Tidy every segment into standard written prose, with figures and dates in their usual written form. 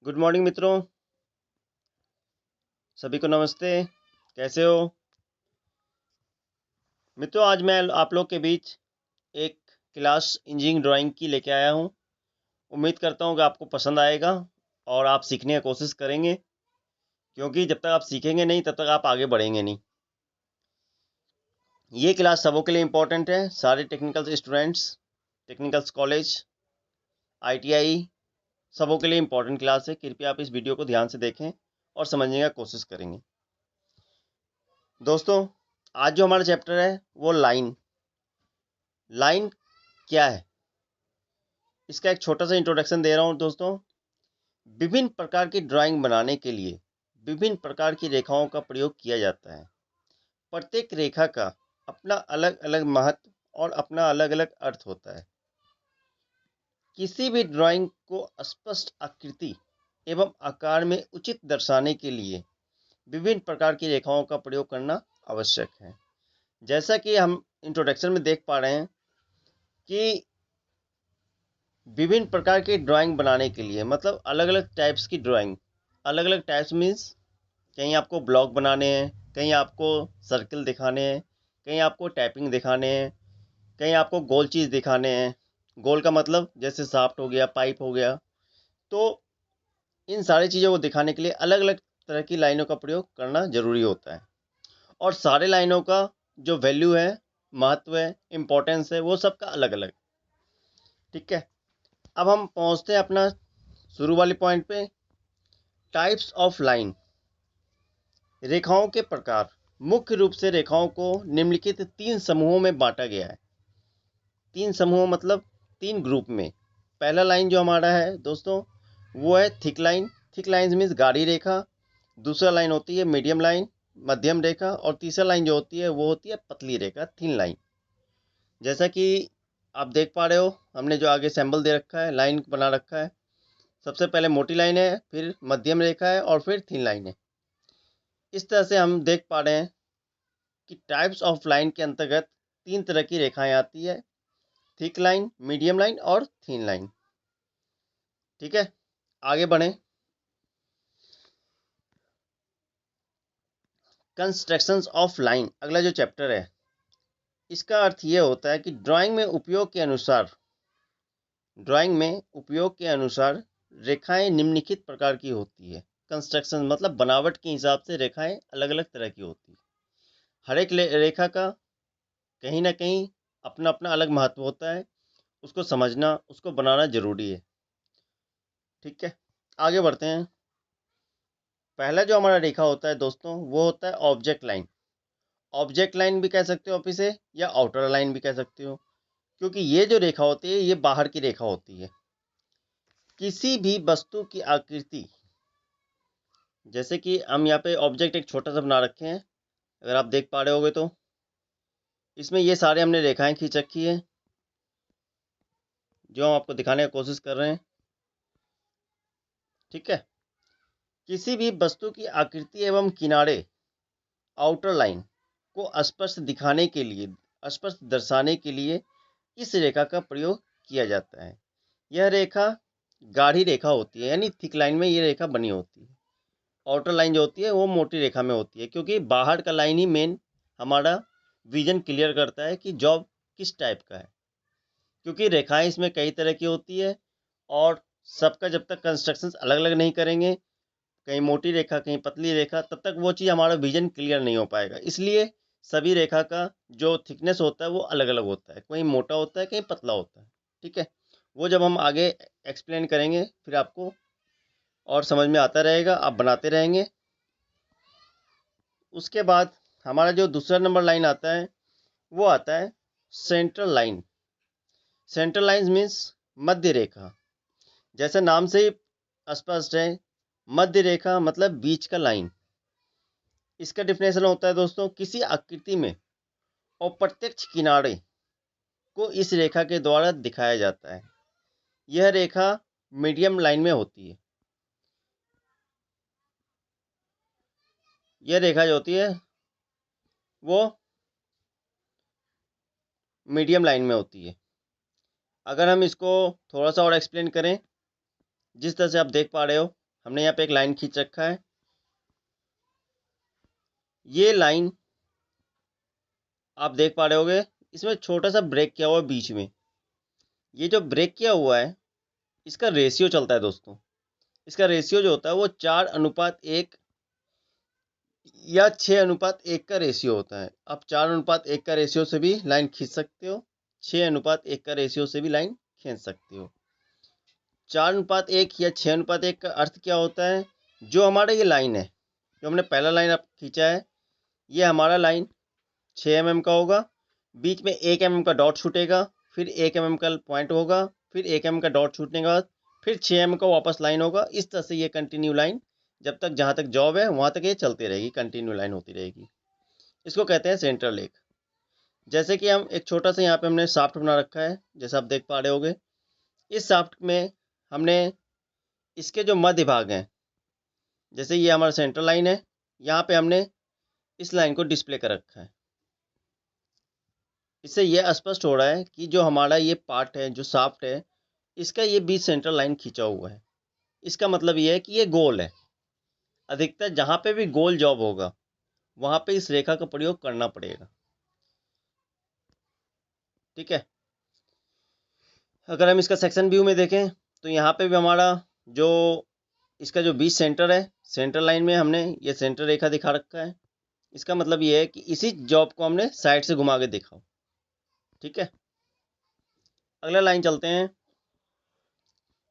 Good morning मित्रों, सभी को नमस्ते। कैसे हो मित्रों? आज मैं आप लोग के बीच एक क्लास इंजीनियरिंग ड्राइंग की लेके आया हूँ। उम्मीद करता हूँ कि आपको पसंद आएगा और आप सीखने की कोशिश करेंगे, क्योंकि जब तक आप सीखेंगे नहीं तब तक आप आगे बढ़ेंगे नहीं। ये क्लास सबों के लिए इम्पोर्टेंट है, सारे technical students, technical college, ITI, सबों के लिए इम्पोर्टेंट क्लास है। कृपया आप इस वीडियो को ध्यान से देखें और समझने की कोशिश करेंगे। दोस्तों, आज जो हमारा चैप्टर है वो लाइन क्या है, इसका एक छोटा सा इंट्रोडक्शन दे रहा हूँ। दोस्तों, विभिन्न प्रकार की ड्राइंग बनाने के लिए विभिन्न प्रकार की रेखाओं का प्रयोग किया जाता है। प्रत्येक रेखा का अपना अलग अलग महत्व और अपना अलग अलग अर्थ होता है। किसी भी ड्राइंग को स्पष्ट आकृति एवं आकार में उचित दर्शाने के लिए विभिन्न प्रकार की रेखाओं का प्रयोग करना आवश्यक है। जैसा कि हम इंट्रोडक्शन में देख पा रहे हैं कि विभिन्न प्रकार की ड्राइंग बनाने के लिए मतलब अलग अलग टाइप्स की ड्राइंग, अलग अलग टाइप्स मीन्स कहीं आपको ब्लॉक बनाने हैं, कहीं आपको सर्कल दिखाने हैं, कहीं आपको टैपिंग दिखाने हैं, कहीं आपको गोल चीज़ दिखाने हैं। गोल का मतलब जैसे शाफ्ट हो गया, पाइप हो गया। तो इन सारी चीज़ों को दिखाने के लिए अलग अलग तरह की लाइनों का प्रयोग करना ज़रूरी होता है। और सारे लाइनों का जो वैल्यू है, महत्व है, इम्पोर्टेंस है, वो सबका अलग अलग। ठीक है, अब हम पहुंचते हैं अपना शुरू वाले पॉइंट पे। टाइप्स ऑफ लाइन, रेखाओं के प्रकार। मुख्य रूप से रेखाओं को निम्नलिखित 3 समूहों में बांटा गया है। 3 समूह मतलब 3 ग्रुप में। पहला लाइन जो हमारा है दोस्तों वो है thick line. Thick line means गाढ़ी रेखा। दूसरा लाइन होती है मीडियम लाइन, मध्यम रेखा। और तीसरा लाइन जो होती है वो होती है पतली रेखा, थिन लाइन। जैसा कि आप देख पा रहे हो, हमने जो आगे सैम्बल दे रखा है, लाइन बना रखा है। सबसे पहले मोटी लाइन है, फिर मध्यम रेखा है और फिर थिन लाइन है। इस तरह से हम देख पा रहे हैं कि टाइप्स ऑफ लाइन के अंतर्गत 3 तरह की रेखाएं आती है, थिक लाइन, मीडियम लाइन और थिन लाइन। ठीक है, आगे बढ़ें। कंस्ट्रक्शंस ऑफ लाइन, अगला जो चैप्टर है, इसका अर्थ ये होता है कि ड्राइंग में उपयोग के अनुसार रेखाएं निम्नलिखित प्रकार की होती है। कंस्ट्रक्शन मतलब बनावट के हिसाब से रेखाएं अलग अलग तरह की होती है। हर एक रेखा का कहीं ना कहीं अपना अपना अलग महत्व होता है। उसको समझना, उसको बनाना जरूरी है। ठीक है, आगे बढ़ते हैं। पहला जो हमारा रेखा होता है दोस्तों वो होता है ऑब्जेक्ट लाइन। ऑब्जेक्ट लाइन भी कह सकते हो आप इसे, या आउटर लाइन भी कह सकते हो, क्योंकि ये जो रेखा होती है ये बाहर की रेखा होती है। किसी भी वस्तु की आकृति, जैसे कि हम यहाँ पे ऑब्जेक्ट एक छोटा सा बना रखे हैं, अगर आप देख पा रहे होगे तो इसमें ये सारे हमने रेखाएं खींच रखी है जो हम आपको दिखाने की कोशिश कर रहे हैं। ठीक है, किसी भी वस्तु की आकृति एवं किनारे, आउटर लाइन को स्पष्ट दिखाने के लिए, स्पष्ट दर्शाने के लिए इस रेखा का प्रयोग किया जाता है। यह रेखा गाढ़ी रेखा होती है, यानी थिक लाइन में ये रेखा बनी होती है। आउटर लाइन जो होती है वो मोटी रेखा में होती है, क्योंकि बाहर का लाइन ही मेन हमारा विजन क्लियर करता है कि जॉब किस टाइप का है। क्योंकि रेखाएं इसमें कई तरह की होती है और सबका जब तक कंस्ट्रक्शन अलग अलग नहीं करेंगे, कहीं मोटी रेखा कहीं पतली रेखा, तब तक वो चीज़ हमारा विजन क्लियर नहीं हो पाएगा। इसलिए सभी रेखा का जो थिकनेस होता है वो अलग अलग होता है, कहीं मोटा होता है, कहीं पतला होता है। ठीक है, वो जब हम आगे एक्सप्लेन करेंगे फिर आपको और समझ में आता रहेगा, आप बनाते रहेंगे। उसके बाद हमारा जो दूसरा नंबर लाइन आता है वो आता है central line. Central line means मध्य रेखा। जैसे नाम से ही स्पष्ट है, मध्य रेखा मतलब बीच का लाइन। इसका डिफिनेशन होता है दोस्तों, किसी आकृति में अप्रत्यक्ष किनारे को इस रेखा के द्वारा दिखाया जाता है। यह रेखा मीडियम लाइन में होती है। यह रेखा जो होती है वो मीडियम लाइन में होती है। अगर हम इसको थोड़ा सा और एक्सप्लेन करें, जिस तरह से आप देख पा रहे हो, हमने यहाँ पे एक लाइन खींच रखा है। ये लाइन आप देख पा रहे होगे, इसमें छोटा सा ब्रेक किया हुआ है बीच में। ये जो ब्रेक किया हुआ है, इसका रेशियो चलता है दोस्तों। इसका रेशियो जो होता है वो 4:1 या 6:1 का रेशियो होता है। आप 4:1 का रेशियो से भी लाइन खींच सकते हो, 6:1 का रेशियो से भी लाइन खींच सकते हो। 4:1 या 6:1 का अर्थ क्या होता है? जो हमारा ये लाइन है, जो हमने पहला लाइन आप खींचा है, ये हमारा लाइन 6 mm का होगा। बीच में 1 mm का डॉट छूटेगा, फिर 1 mm का पॉइंट होगा, फिर 1 mm का डॉट छूटने के बाद फिर 6 mm का वापस लाइन होगा। इस तरह से ये कंटिन्यू लाइन जब तक जहाँ तक जॉब है वहाँ तक ये चलती रहेगी, कंटिन्यू लाइन होती रहेगी। इसको कहते हैं सेंट्रल लेक। जैसे कि हम एक छोटा सा यहाँ पे हमने शाफ्ट बना रखा है, जैसा आप देख पा रहे होगे। इस शाफ्ट में हमने इसके जो मध्य भाग हैं, जैसे ये हमारा सेंट्रल लाइन है, यहाँ पे हमने इस लाइन को डिस्प्ले कर रखा है। इससे यह स्पष्ट हो रहा है कि जो हमारा ये पार्ट है, जो शाफ्ट है, इसका ये बीच सेंट्रल लाइन खींचा हुआ है। इसका मतलब ये है कि ये गोल है। अधिकतर जहाँ पे भी गोल जॉब होगा वहाँ पे इस रेखा का प्रयोग करना पड़ेगा। ठीक है। अगर हम इसका सेक्शन व्यू में देखें तो यहाँ पे भी हमारा जो इसका जो बीच सेंटर है, सेंटर लाइन में हमने ये सेंटर रेखा दिखा रखा है। इसका मतलब ये है कि इसी जॉब को हमने साइड से घुमा के देखा। ठीक है। अगला लाइन चलते हैं।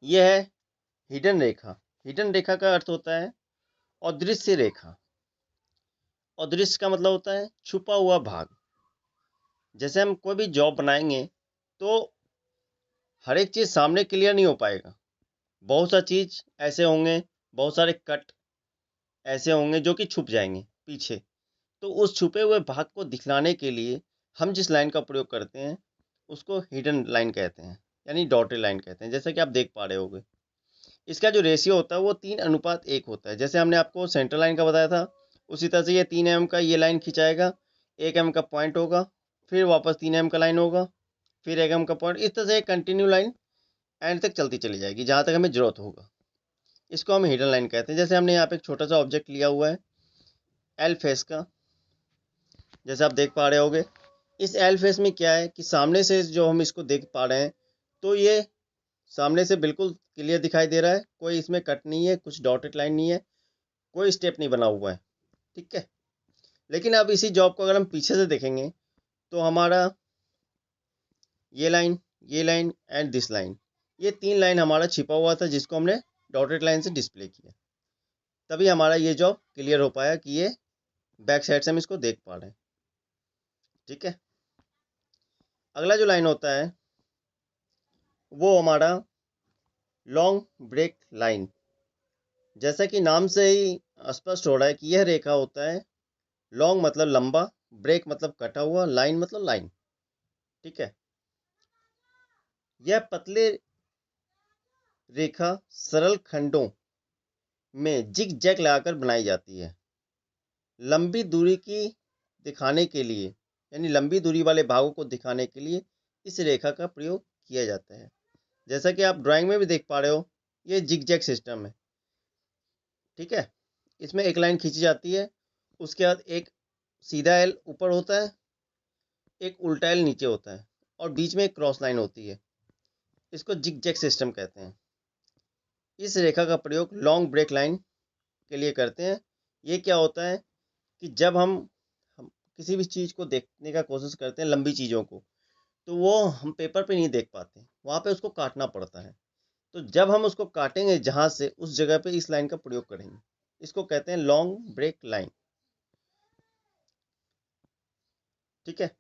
यह है हिडन रेखा। हिडन रेखा का अर्थ होता है अदृश्य रेखा। अदृश्य का मतलब होता है छुपा हुआ भाग। जैसे हम कोई भी जॉब बनाएंगे तो हर एक चीज़ सामने क्लियर नहीं हो पाएगा। बहुत सा चीज़ ऐसे होंगे, बहुत सारे कट ऐसे होंगे जो कि छुप जाएंगे पीछे। तो उस छुपे हुए भाग को दिखलाने के लिए हम जिस लाइन का प्रयोग करते हैं उसको हिडन लाइन कहते हैं, यानी डॉटेड लाइन कहते हैं। जैसा कि आप देख पा रहे होगे, इसका जो रेशियो होता है वो 3:1 होता है। जैसे हमने आपको सेंटर लाइन का बताया था, उसी तरह से ये 3 mm का ये लाइन खिंचाएगा, 1 mm का पॉइंट होगा, फिर वापस 3 mm का लाइन होगा, फिर 1 mm का पॉइंट। इस तरह से कंटिन्यू लाइन एंड तक चलती चली जाएगी जहाँ तक हमें जरूरत होगा। इसको हम हिडन लाइन कहते हैं। जैसे हमने यहाँ पे एक छोटा सा ऑब्जेक्ट लिया हुआ है एल फेस का, जैसे आप देख पा रहे होगे। इस एल फेस में क्या है कि सामने से जो हम इसको देख पा रहे हैं तो ये सामने से बिल्कुल क्लियर दिखाई दे रहा है, कोई इसमें कट नहीं है, कुछ डॉटेड लाइन नहीं है, कोई स्टेप नहीं बना हुआ है। ठीक है। लेकिन अब इसी जॉब को अगर हम पीछे से देखेंगे तो हमारा ये लाइन एंड दिस लाइन, ये 3 लाइन हमारा छिपा हुआ था जिसको हमने डॉटेड लाइन से डिस्प्ले किया। तभी हमारा ये जॉब क्लियर हो पाया कि ये बैक साइड से हम इसको देख पा रहे हैं। ठीक है। अगला जो लाइन होता है वो हमारा लॉन्ग ब्रेक लाइन। जैसा कि नाम से ही स्पष्ट हो रहा है कि यह रेखा होता है लॉन्ग मतलब लंबा, ब्रेक मतलब कटा हुआ, लाइन मतलब लाइन। ठीक है। यह पतले रेखा सरल खंडों में जिग जैग लगाकर बनाई जाती है। लंबी दूरी की दिखाने के लिए, यानी लंबी दूरी वाले भागों को दिखाने के लिए इस रेखा का प्रयोग किया जाता है। जैसा कि आप ड्राइंग में भी देख पा रहे हो, ये जिग जैग सिस्टम है। ठीक है। इसमें एक लाइन खींची जाती है, उसके बाद एक सीधा एल ऊपर होता है, एक उल्टा एल नीचे होता है, और बीच में एक क्रॉस लाइन होती है। इसको जिग जैग सिस्टम कहते हैं। इस रेखा का प्रयोग लॉन्ग ब्रेक लाइन के लिए करते हैं। ये क्या होता है कि जब हम किसी भी चीज़ को देखने का कोशिश करते हैं, लंबी चीज़ों को, तो वो हम पेपर पे नहीं देख पाते, वहाँ पे उसको काटना पड़ता है। तो जब हम उसको काटेंगे जहाँ से, उस जगह पे इस लाइन का प्रयोग करेंगे। इसको कहते हैं लॉन्ग ब्रेक लाइन। ठीक है।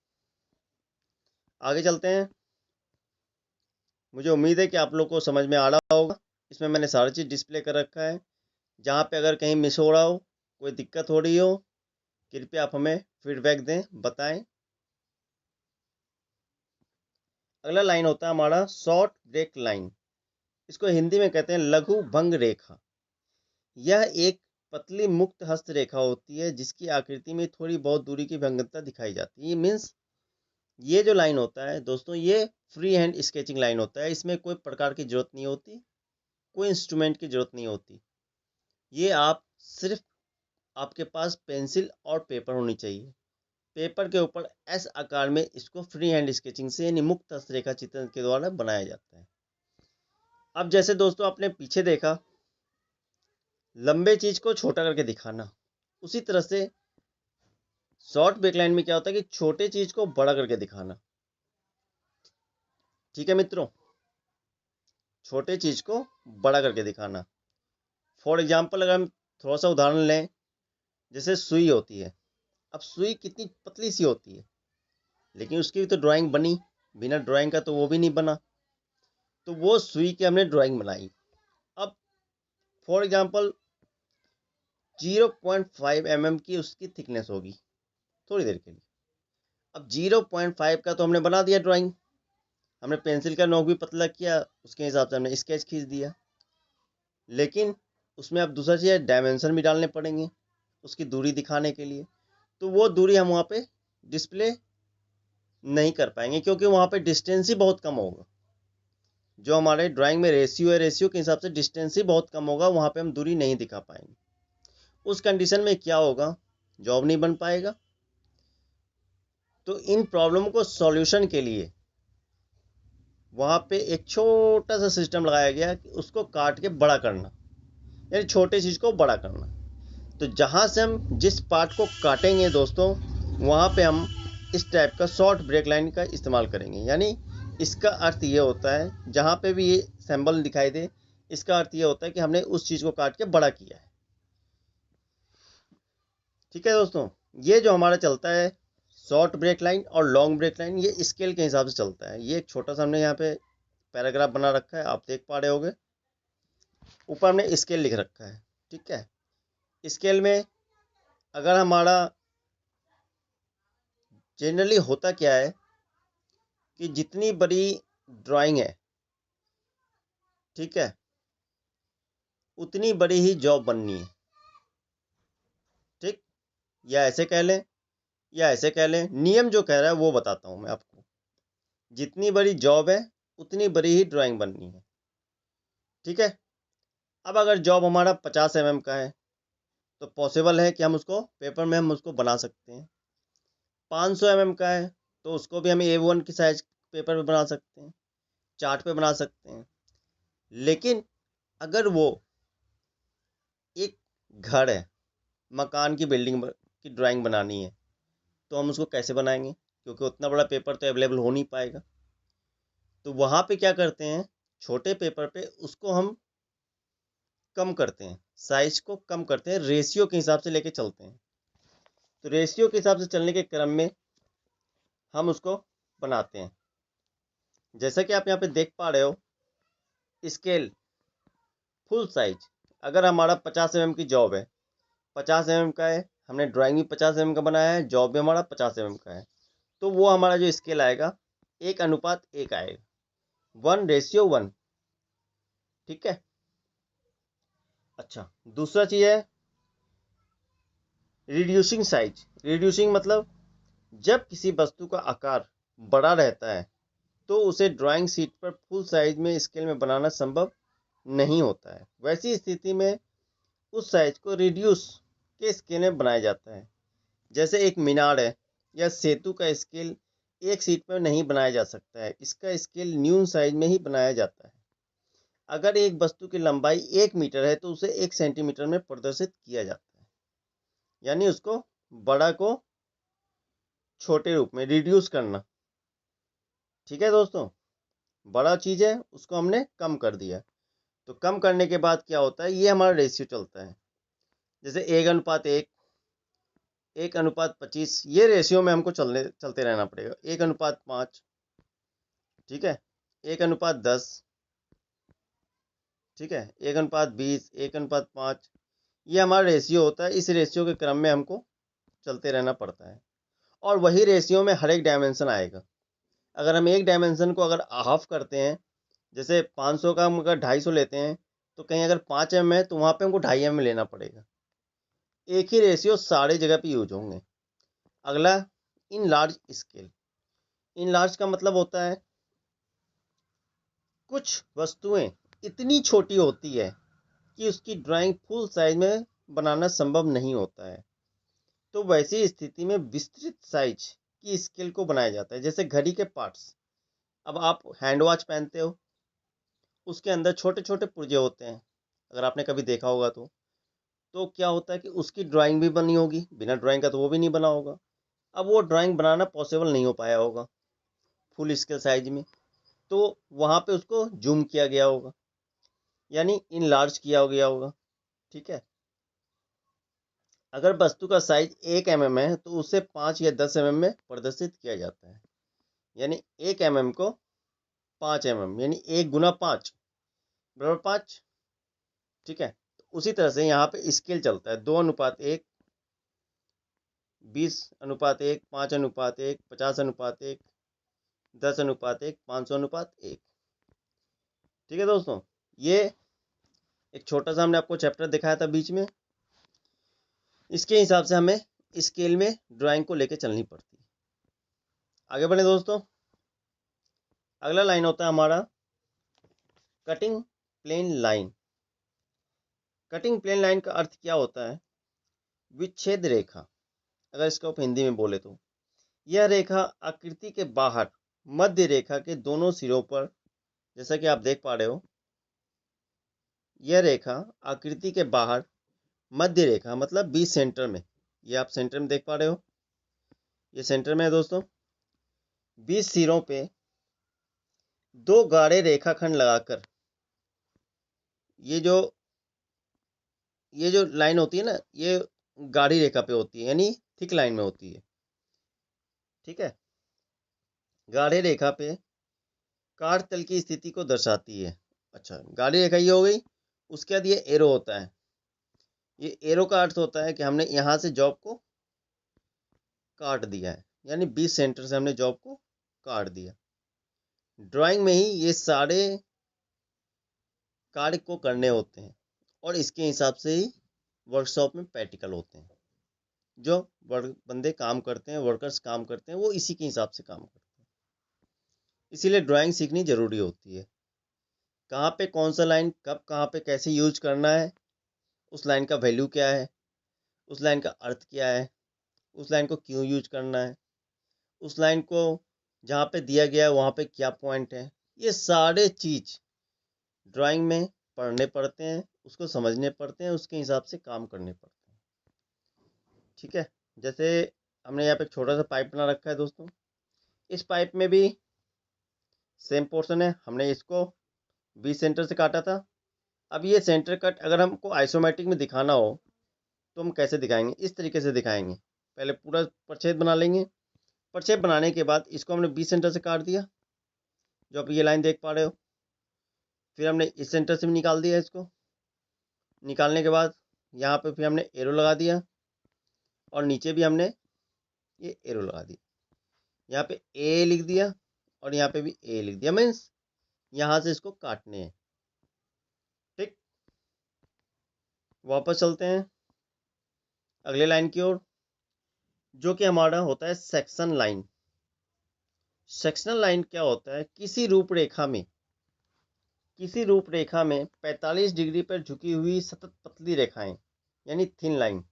आगे चलते हैं। मुझे उम्मीद है कि आप लोग को समझ में आ रहा होगा। इसमें मैंने सारी चीज़ डिस्प्ले कर रखा है। जहाँ पे अगर कहीं मिस हो रहा हो, कोई दिक्कत हो रही हो, कृपया आप हमें फीडबैक दें, बताएं। अगला लाइन होता है हमारा शॉर्ट ब्रेक लाइन। इसको हिंदी में कहते हैं लघु भंग रेखा। यह एक पतली मुक्त हस्त रेखा होती है जिसकी आकृति में थोड़ी बहुत दूरी की भंगता दिखाई जाती है। ये मीन्स ये जो लाइन होता है दोस्तों, ये फ्री हैंड स्केचिंग लाइन होता है। इसमें कोई प्रकार की जरूरत नहीं होती, कोई इंस्ट्रूमेंट की जरूरत नहीं होती। ये आप सिर्फ आपके पास पेंसिल और पेपर होनी चाहिए। पेपर के ऊपर एस आकार में इसको फ्री हैंड स्केचिंग से यानी मुक्त रेखा चित्रण के द्वारा बनाया जाता है। अब जैसे दोस्तों आपने पीछे देखा लंबे चीज को छोटा करके दिखाना, उसी तरह से शॉर्ट ब्रेक लाइन में क्या होता है कि छोटे चीज को बड़ा करके दिखाना। ठीक है मित्रों, छोटे चीज को बड़ा करके दिखाना। फॉर एग्जाम्पल अगर हम थोड़ा सा उदाहरण लें, जैसे सुई होती है। अब सुई कितनी पतली सी होती है, लेकिन उसकी भी तो ड्राइंग बनी, बिना ड्राइंग का तो वो भी नहीं बना। तो वो सुई की हमने ड्राइंग बनाई। अब फॉर एग्जाम्पल 0.5 mm की उसकी थिकनेस होगी थोड़ी देर के लिए। अब 0.5 का तो हमने बना दिया ड्राइंग, हमने पेंसिल का नोक भी पतला किया, उसके हिसाब से हमने स्केच खींच दिया। लेकिन उसमें अब दूसरा चीज़ डायमेंशन भी डालने पड़ेंगे उसकी दूरी दिखाने के लिए। तो वो दूरी हम वहाँ पे डिस्प्ले नहीं कर पाएंगे, क्योंकि वहाँ पे डिस्टेंस ही बहुत कम होगा। जो हमारे ड्राइंग में रेशियो है, रेशियो के हिसाब से डिस्टेंस ही बहुत कम होगा, वहाँ पे हम दूरी नहीं दिखा पाएंगे। उस कंडीशन में क्या होगा, जॉब नहीं बन पाएगा। तो इन प्रॉब्लम को सॉल्यूशन के लिए वहाँ पे एक छोटा सा सिस्टम लगाया गया कि उसको काट के बड़ा करना, यानी छोटे चीज़ को बड़ा करना। तो जहाँ से हम जिस पार्ट को काटेंगे दोस्तों, वहाँ पे हम इस टाइप का शॉर्ट ब्रेक लाइन का इस्तेमाल करेंगे। यानी इसका अर्थ ये होता है, जहाँ पे भी ये सिंबल दिखाई दे, इसका अर्थ ये होता है कि हमने उस चीज़ को काट के बड़ा किया है। ठीक है दोस्तों, ये जो हमारा चलता है शॉर्ट ब्रेक लाइन और लॉन्ग ब्रेक लाइन, ये स्केल के हिसाब से चलता है। ये एक छोटा सा हमने यहाँ पे पैराग्राफ बना रखा है, आप देख पा रहे होगे। ऊपर हमने स्केल लिख रखा है। ठीक है, स्केल में अगर हमारा जनरली होता क्या है कि जितनी बड़ी ड्राइंग है, ठीक है, उतनी बड़ी ही जॉब बननी है। ठीक, या ऐसे कह लें या ऐसे कह लें, नियम जो कह रहा है वो बताता हूँ मैं आपको। जितनी बड़ी जॉब है उतनी बड़ी ही ड्राइंग बननी है। ठीक है, अब अगर जॉब हमारा 50 mm का है तो पॉसिबल है कि हम उसको पेपर में हम उसको बना सकते हैं। 500 mm का है तो उसको भी हम A1 की साइज पेपर पे बना सकते हैं, चार्ट पे बना सकते हैं। लेकिन अगर वो एक घर है, मकान की बिल्डिंग की ड्राइंग बनानी है, तो हम उसको कैसे बनाएंगे, क्योंकि उतना बड़ा पेपर तो अवेलेबल हो नहीं पाएगा। तो वहाँ पे क्या करते हैं, छोटे पेपर पे उसको हम कम करते हैं, साइज को कम करते हैं, रेशियो के हिसाब से लेके चलते हैं। तो रेशियो के हिसाब से चलने के क्रम में हम उसको बनाते हैं। जैसा कि आप यहाँ पे देख पा रहे हो, स्केल फुल साइज अगर हमारा 50 mm की जॉब है, 50 mm का है, हमने ड्राइंग भी 50 mm का बनाया है, जॉब भी हमारा 50 mm का है, तो वो हमारा जो स्केल आएगा 1:1 आएगा, 1:1। ठीक है, अच्छा दूसरा चीज़ है रिड्यूसिंग साइज। रिड्यूसिंग मतलब जब किसी वस्तु का आकार बड़ा रहता है तो उसे ड्राइंग शीट पर फुल साइज में स्केल में बनाना संभव नहीं होता है। वैसी स्थिति में उस साइज को रिड्यूस के स्केल में बनाया जाता है। जैसे एक मीनार है या सेतु का स्केल एक शीट पर नहीं बनाया जा सकता है, इसका स्केल न्यून साइज में ही बनाया जाता है। अगर एक वस्तु की लंबाई 1 मीटर है तो उसे 1 सेंटीमीटर में प्रदर्शित किया जाता है, यानी उसको बड़ा को छोटे रूप में रिड्यूस करना। ठीक है दोस्तों, बड़ा चीज़ है उसको हमने कम कर दिया। तो कम करने के बाद क्या होता है, ये हमारा रेशियो चलता है। जैसे 1:1, 1:25, ये रेशियो में हमको चलते रहना पड़ेगा। 1:5, ठीक है, 1:10, ठीक है, 1:20, 1:5, ये हमारा रेशियो होता है। इस रेशियो के क्रम में हमको चलते रहना पड़ता है, और वही रेशियो में हर एक डायमेंशन आएगा। अगर हम एक डायमेंशन को अगर हाफ करते हैं, जैसे 500 का हम अगर 250 लेते हैं, तो कहीं अगर 5 mm है तो वहाँ पे हमको 2.5 mm लेना पड़ेगा। एक ही रेशियो सारे जगह पे यूज होंगे। अगला in large scale. In large का मतलब होता है कुछ वस्तुएं इतनी छोटी होती है कि उसकी ड्राइंग फुल साइज में बनाना संभव नहीं होता है। तो वैसी स्थिति में विस्तृत साइज की स्केल को बनाया जाता है। जैसे घड़ी के पार्ट्स, अब आप हैंड वॉच पहनते हो, उसके अंदर छोटे छोटे पुर्जे होते हैं, अगर आपने कभी देखा होगा तो क्या होता है कि उसकी ड्राइंग भी बनी होगी, बिना ड्राइंग का तो वो भी नहीं बना होगा। अब वो ड्राइंग बनाना पॉसिबल नहीं हो पाया होगा फुल स्केल साइज में, तो वहाँ पे उसको जूम किया गया होगा, यानी इन लार्ज किया गया होगा। ठीक है, अगर वस्तु का साइज 1 mm है तो उसे 5 या 10 mm में प्रदर्शित किया जाता है, यानी 1 mm को 5 mm, यानी 1 × 5 बराबर 5। ठीक है, तो उसी तरह से यहाँ पे स्केल चलता है 2:1, 20:1, 5:1, 50:1, 10:1, 500:1। ठीक है दोस्तों, ये एक छोटा सा हमने आपको चैप्टर दिखाया था बीच में, इसके हिसाब से हमें स्केल में ड्राइंग को लेके चलनी पड़ती है। आगे बढ़े दोस्तों, अगला लाइन होता है हमारा cutting plane line. Cutting plane line का अर्थ क्या होता है? विच्छेद रेखा। अगर इसको आप हिंदी में बोले तो यह रेखा आकृति के बाहर मध्य रेखा के दोनों सिरों पर, जैसा कि आप देख पा रहे हो, यह रेखा आकृति के बाहर मध्य रेखा मतलब बीच सेंटर में, ये आप सेंटर में देख पा रहे हो, ये सेंटर में है दोस्तों। 20 सिरों पे 2 गाढ़े रेखाखंड लगाकर ये जो लाइन होती है ना, ये गाढ़ी रेखा पे होती है, यानी थिक लाइन में होती है। ठीक है, गाढ़े रेखा पे काट तल की स्थिति को दर्शाती है। अच्छा, गाढ़ी रेखा ये हो गई, उसके बाद ये एरो होता है। ये एरो का अर्थ होता है कि हमने यहाँ से जॉब को काट दिया है, यानी 20 सेंटर से हमने जॉब को काट दिया। ड्राइंग में ही ये सारे कार्य को करने होते हैं और इसके हिसाब से ही वर्कशॉप में प्रैक्टिकल होते हैं। जो बंदे काम करते हैं, वर्कर्स काम करते हैं, वो इसी के हिसाब से काम करते हैं। इसीलिए ड्राइंग सीखनी जरूरी होती है। कहाँ पे कौन सा लाइन कब कहाँ पे कैसे यूज करना है, उस लाइन का वैल्यू क्या है, उस लाइन का अर्थ क्या है, उस लाइन को क्यों यूज करना है, उस लाइन को जहाँ पे दिया गया है वहाँ पे क्या पॉइंट है, ये सारे चीज ड्राइंग में पढ़ने पड़ते हैं, उसको समझने पड़ते हैं, उसके हिसाब से काम करने पड़ते हैं। ठीक है, जैसे हमने यहाँ पे एक छोटा सा पाइप बना रखा है दोस्तों, इस पाइप में भी सेम पोर्शन है, हमने इसको 20 सेंटर से काटा था। अब ये सेंटर कट अगर हमको आइसोमेट्रिक में दिखाना हो तो हम कैसे दिखाएंगे? इस तरीके से दिखाएंगे। पहले पूरा प्रच्छेद बना लेंगे, प्रच्छेद बनाने के बाद इसको हमने 20 सेंटर से काट दिया, जो आप ये लाइन देख पा रहे हो। फिर हमने इस सेंटर से भी निकाल दिया, इसको निकालने के बाद यहाँ पे फिर हमने एरो लगा दिया और नीचे भी हमने ये एरो लगा दिया, यहाँ पे ए लिख दिया और यहाँ पे भी ए लिख दिया, मीन्स यहाँ से इसको काटने हैं। ठीक, वापस चलते हैं अगले लाइन की ओर, जो कि हमारा होता है सेक्शन लाइन। सेक्शनल लाइन क्या होता है? किसी रूपरेखा में 45 डिग्री पर झुकी हुई सतत पतली रेखाएं, यानी थिन लाइन,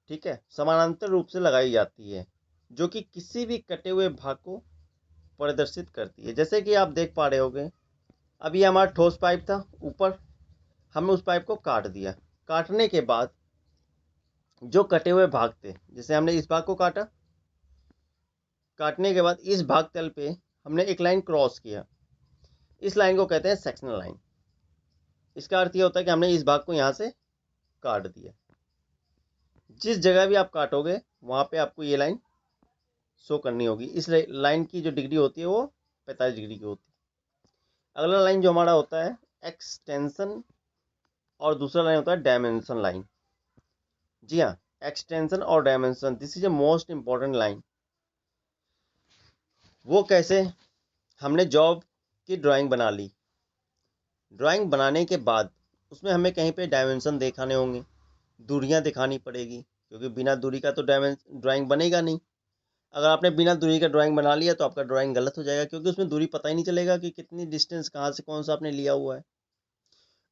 ठीक है, समानांतर रूप से लगाई जाती है, जो कि किसी भी कटे हुए भाग को प्रदर्शित करती है। जैसे कि आप देख पा रहे होगे, अभी हमारा ठोस पाइप था ऊपर, हमने उस पाइप को काट दिया। काटने के बाद जो कटे हुए भाग थे, जैसे हमने इस भाग को काटा, काटने के बाद इस भाग तल पे हमने एक लाइन क्रॉस किया, इस लाइन को कहते हैं सेक्शनल लाइन। इसका अर्थ ये होता है कि हमने इस भाग को यहाँ से काट दिया। जिस जगह भी आप काटोगे वहाँ पे आपको ये लाइन शो करनी होगी। इस लाइन की जो डिग्री होती है वो 45 डिग्री की होती है। अगला लाइन जो हमारा होता है एक्सटेंशन, और दूसरा लाइन होता है डायमेंशन लाइन। जी हाँ, एक्सटेंशन और dimension, this is a most important line. वो कैसे? हमने जॉब की ड्राइंग बना ली, ड्राइंग बनाने के बाद उसमें हमें कहीं पे डायमेंशन दिखाने होंगे, दूरियां दिखानी पड़ेगी, क्योंकि बिना दूरी का तो ड्राइंग बनेगा नहीं। अगर आपने बिना दूरी का ड्राइंग बना लिया तो आपका ड्राइंग गलत हो जाएगा, क्योंकि उसमें दूरी पता ही नहीं चलेगा कि कितनी डिस्टेंस कहाँ से कौन सा आपने लिया हुआ है।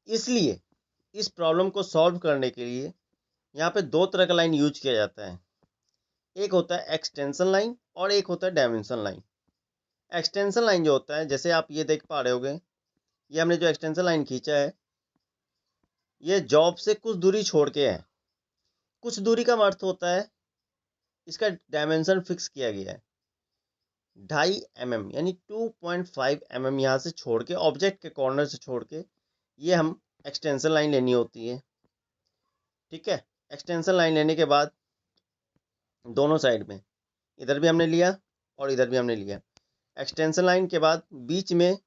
इसलिए इस प्रॉब्लम को सॉल्व करने के लिए यहाँ पे दो तरह का लाइन यूज किया जाता है। एक होता है एक्सटेंशन लाइन और एक होता है डायमेंशन लाइन। एक्सटेंशन लाइन जो होता है, जैसे आप ये देख पा रहे होगे, ये हमने जो एक्सटेंशन लाइन खींचा है ये जॉब से कुछ दूरी छोड़ के है। कुछ दूरी का अर्थ होता है इसका डायमेंशन फिक्स किया गया है 2.5 mm यानी 2.5 mm यहाँ से छोड़ के, ऑब्जेक्ट के कॉर्नर से छोड़ के ये हम एक्सटेंशन लाइन लेनी होती है। ठीक है, एक्सटेंशन लाइन लेने के बाद दोनों साइड में, इधर भी हमने लिया और इधर भी हमने लिया। एक्सटेंशन लाइन के बाद बीच में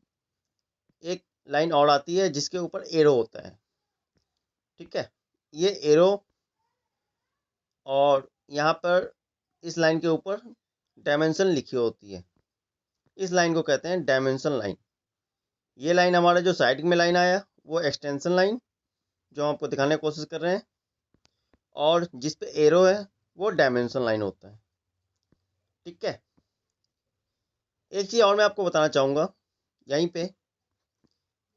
एक लाइन और आती है जिसके ऊपर एरो होता है। ठीक है, ये एरो और यहाँ पर इस लाइन के ऊपर डायमेंशन लिखी होती है। इस लाइन को कहते हैं डायमेंशन लाइन। ये लाइन हमारा जो साइड में लाइन आया वो एक्सटेंशन लाइन जो हम आपको दिखाने की कोशिश कर रहे हैं, और जिस पे एरो है वो डायमेंशन लाइन होता है। ठीक है, एक चीज़ और मैं आपको बताना चाहूँगा यहीं पे,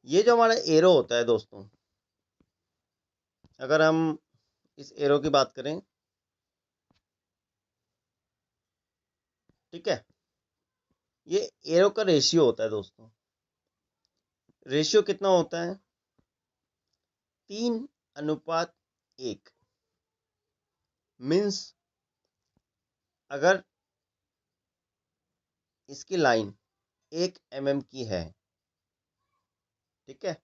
ये जो हमारा एरो होता है दोस्तों, अगर हम इस एरो की बात करें, ठीक है, ये एरो का रेशियो होता है दोस्तों। रेशियो कितना होता है? 3:1। मीन्स अगर इसकी लाइन 1 mm की है, ठीक है,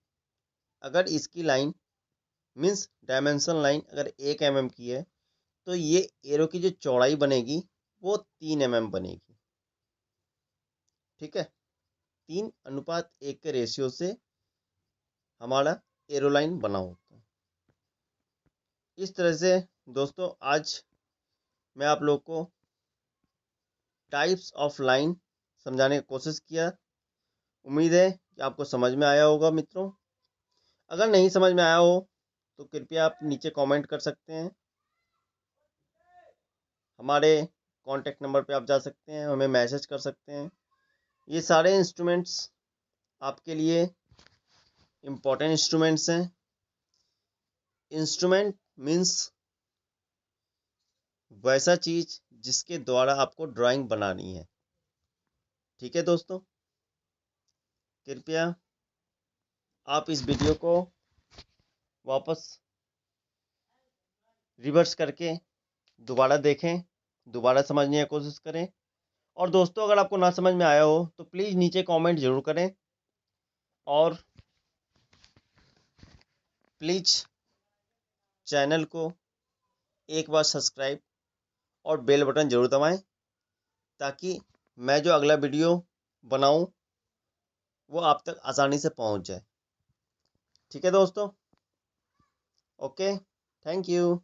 अगर इसकी लाइन मीन्स डायमेंशन लाइन अगर 1 mm की है तो ये एरो की जो चौड़ाई बनेगी वो 3 mm बनेगी। ठीक है, 3:1 के रेशियो से हमारा एरो लाइन बना होता है। इस तरह से दोस्तों आज मैं आप लोग को टाइप्स ऑफ लाइन समझाने की कोशिश किया। उम्मीद है कि आपको समझ में आया होगा मित्रों। अगर नहीं समझ में आया हो तो कृपया आप नीचे कमेंट कर सकते हैं। हमारे कॉन्टैक्ट नंबर पे आप जा सकते हैं, हमें मैसेज कर सकते हैं। ये सारे इंस्ट्रूमेंट्स आपके लिए इम्पोर्टेंट इंस्ट्रूमेंट्स हैं। इंस्ट्रूमेंट मीन्स वैसा चीज़ जिसके द्वारा आपको ड्राइंग बनानी है। ठीक है दोस्तों, कृपया आप इस वीडियो को वापस रिवर्स करके दोबारा देखें, दोबारा समझने की कोशिश करें। और दोस्तों अगर आपको ना समझ में आया हो तो प्लीज़ नीचे कमेंट ज़रूर करें, और प्लीज़ चैनल को एक बार सब्सक्राइब और बेल बटन ज़रूर दबाएं ताकि मैं जो अगला वीडियो बनाऊं वो आप तक आसानी से पहुंच जाए। ठीक है दोस्तों, ओके, थैंक यू।